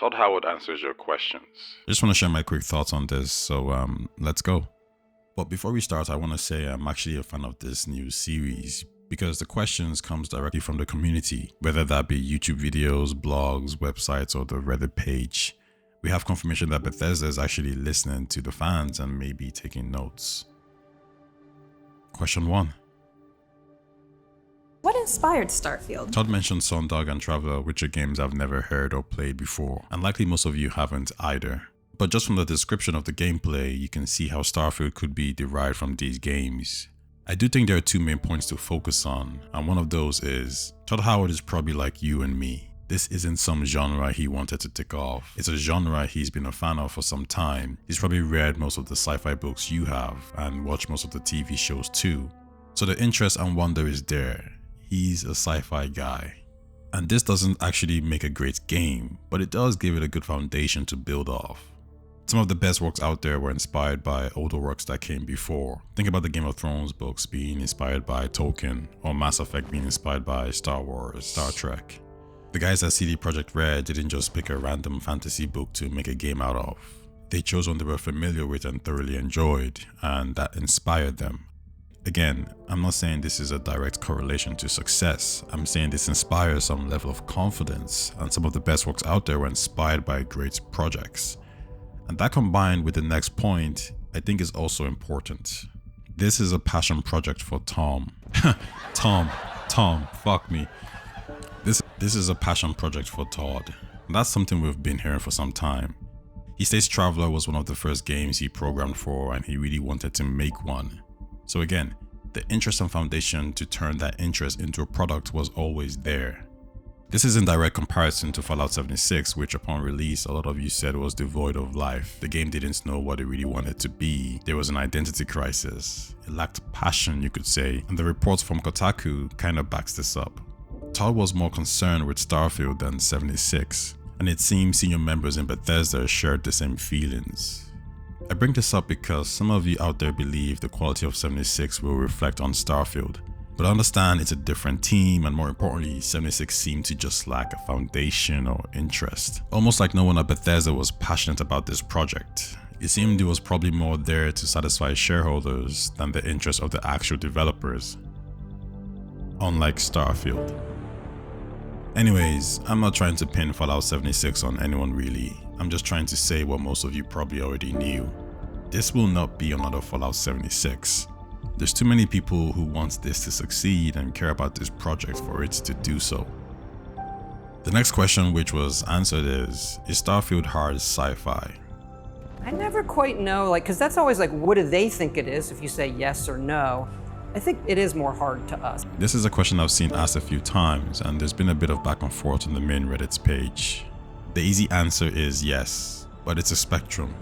Todd Howard answers your questions. I just want to share my quick thoughts on this, so let's go. But before we start, I want to say I'm actually a fan of this new series because the questions comes directly from the community, whether that be YouTube videos, blogs, websites, or the Reddit page. We have confirmation that Bethesda is actually listening to the fans and maybe taking notes. Question 1. What inspired Starfield? Todd mentioned Sundog and Traveler, which are games I've never heard or played before, and likely most of you haven't either. But just from the description of the gameplay, you can see how Starfield could be derived from these games. I do think there are two main points to focus on, and one of those is, Todd Howard is probably like you and me. This isn't some genre he wanted to tick off. It's a genre he's been a fan of for some time. He's probably read most of the sci-fi books you have, and watched most of the TV shows too. So the interest and wonder is there. He's a sci-fi guy. And this doesn't actually make a great game, but it does give it a good foundation to build off. Some of the best works out there were inspired by older works that came before. Think about the Game of Thrones books being inspired by Tolkien, or Mass Effect being inspired by Star Wars, Star Trek. The guys at CD Projekt Red didn't just pick a random fantasy book to make a game out of. They chose one they were familiar with and thoroughly enjoyed, and that inspired them. Again, I'm not saying this is a direct correlation to success. I'm saying this inspires some level of confidence, and some of the best works out there were inspired by great projects. And that combined with the next point, I think is also important. This is a passion project for Tom. Tom, fuck me. This is a passion project for Todd. And that's something we've been hearing for some time. He says Traveler was one of the first games he programmed for and he really wanted to make one. So again, the interest and foundation to turn that interest into a product was always there. This is in direct comparison to Fallout 76, which upon release a lot of you said was devoid of life. The game didn't know what it really wanted to be. There was an identity crisis. It lacked passion, you could say, and the reports from Kotaku kind of backs this up. Todd was more concerned with Starfield than 76, and it seems senior members in Bethesda shared the same feelings. I bring this up because some of you out there believe the quality of 76 will reflect on Starfield. But I understand it's a different team, and more importantly, 76 seemed to just lack a foundation or interest. Almost like no one at Bethesda was passionate about this project. It seemed it was probably more there to satisfy shareholders than the interest of the actual developers. Unlike Starfield. Anyways, I'm not trying to pin Fallout 76 on anyone really. I'm just trying to say what most of you probably already knew. This will not be another Fallout 76. There's too many people who want this to succeed and care about this project for it to do so. The next question which was answered is Starfield hard sci-fi? I never quite know, because that's always what do they think it is if you say yes or no. I think it is more hard to us. This is a question I've seen asked a few times, and there's been a bit of back and forth on the main Reddit's page. The easy answer is yes, but it's a spectrum.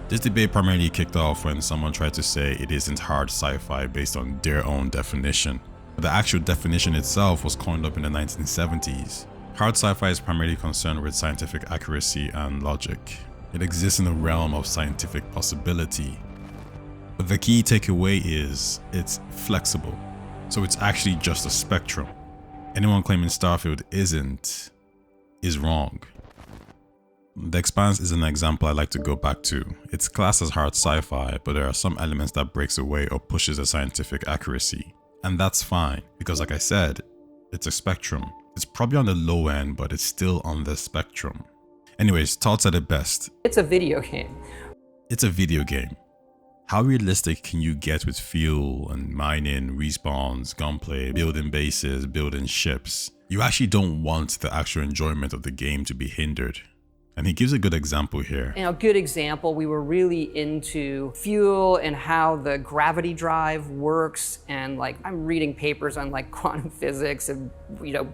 This debate primarily kicked off when someone tried to say it isn't hard sci-fi based on their own definition. The actual definition itself was coined up in the 1970s. Hard sci-fi is primarily concerned with scientific accuracy and logic. It exists in the realm of scientific possibility. But the key takeaway is it's flexible, so it's actually just a spectrum. Anyone claiming Starfield is wrong. The Expanse is an example I like to go back to. It's classed as hard sci-fi, but there are some elements that breaks away or pushes the scientific accuracy. And that's fine, because like I said, it's a spectrum. It's probably on the low end, but it's still on the spectrum. Anyways, Todd said it best. It's a video game. It's a video game. How realistic can you get with fuel and mining, respawns, gunplay, building bases, building ships? You actually don't want the actual enjoyment of the game to be hindered. And he gives a good example here. A good example, we were really into fuel and how the gravity drive works. And I'm reading papers on quantum physics and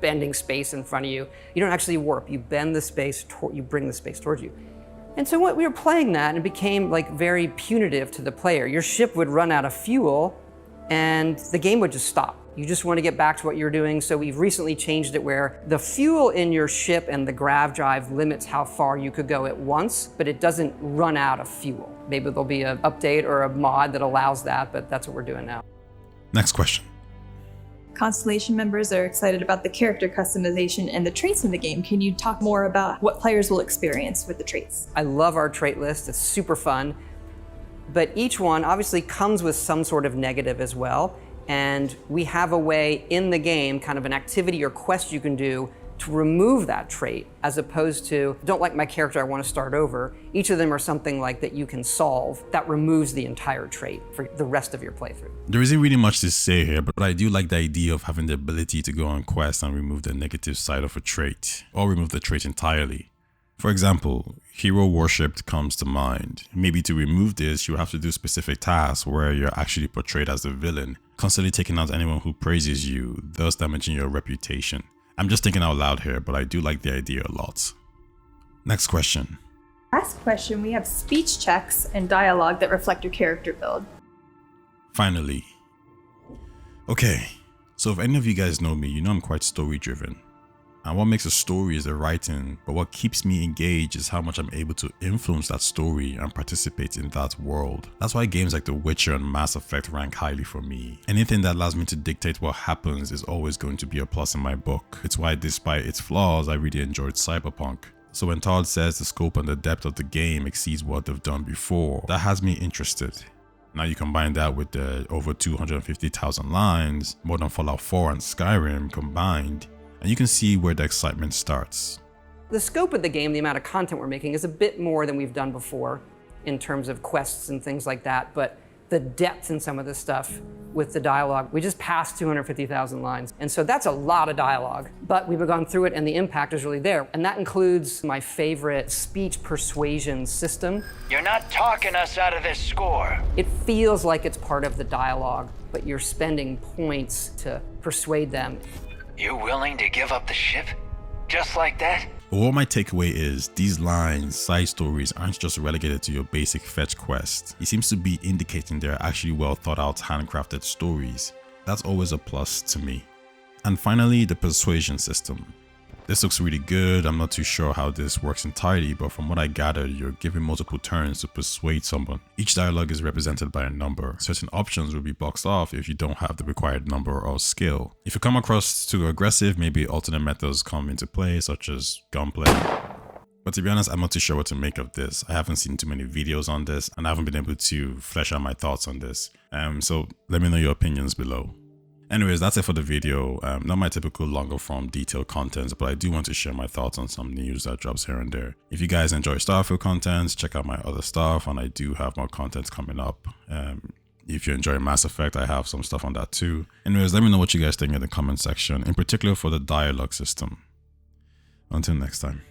bending space in front of you. You don't actually warp, you bend the space, you bring the space towards you. And so we were playing that and it became very punitive to the player. Your ship would run out of fuel and the game would just stop. You just want to get back to what you're doing, so we've recently changed it where the fuel in your ship and the grav drive limits how far you could go at once, but it doesn't run out of fuel. Maybe there'll be an update or a mod that allows that, but that's what we're doing now. Next question. Constellation members are excited about the character customization and the traits in the game. Can you talk more about what players will experience with the traits? I love our trait list. It's super fun. But each one obviously comes with some sort of negative as well. And we have a way in the game, kind of an activity or quest you can do to remove that trait, as opposed to, don't like my character, I want to start over. Each of them are something like that you can solve that removes the entire trait for the rest of your playthrough. There isn't really much to say here, but I do like the idea of having the ability to go on quests and remove the negative side of a trait, or remove the trait entirely. For example, hero worshipped comes to mind. Maybe to remove this, you have to do specific tasks where you're actually portrayed as the villain, constantly taking out anyone who praises you, thus damaging your reputation. I'm just thinking out loud here, but I do like the idea a lot. Next question. Last question, we have speech checks and dialogue that reflect your character build. Finally. Okay, so if any of you guys know me, you know I'm quite story driven. And what makes a story is the writing, but what keeps me engaged is how much I'm able to influence that story and participate in that world. That's why games like The Witcher and Mass Effect rank highly for me. Anything that allows me to dictate what happens is always going to be a plus in my book. It's why, despite its flaws, I really enjoyed Cyberpunk. So when Todd says the scope and the depth of the game exceeds what they've done before, that has me interested. Now you combine that with the over 250,000 lines, more than Fallout 4 and Skyrim combined, and you can see where the excitement starts. The scope of the game, the amount of content we're making, is a bit more than we've done before in terms of quests and things like that, but the depth in some of the stuff with the dialogue, we just passed 250,000 lines. And so that's a lot of dialogue, but we've gone through it and the impact is really there. And that includes my favorite speech persuasion system. You're not talking us out of this score. It feels like it's part of the dialogue, but you're spending points to persuade them. You willing to give up the ship? Just like that? But what my takeaway is, these lines, side stories aren't just relegated to your basic fetch quest. It seems to be indicating they're actually well thought out, handcrafted stories. That's always a plus to me. And finally, the persuasion system. This looks really good. I'm not too sure how this works entirely, but from what I gathered, you're given multiple turns to persuade someone. Each dialogue is represented by a number. Certain options will be boxed off if you don't have the required number or skill. If you come across too aggressive, maybe alternate methods come into play, such as gunplay. But to be honest, I'm not too sure what to make of this. I haven't seen too many videos on this, and I haven't been able to flesh out my thoughts on this. So let me know your opinions below. Anyways, that's it for the video. Not my typical longer form detailed content, but I do want to share my thoughts on some news that drops here and there. If you guys enjoy Starfield content, check out my other stuff, and I do have more content coming up. If you enjoy Mass Effect, I have some stuff on that too. Anyways, let me know what you guys think in the comment section, in particular for the dialogue system. Until next time.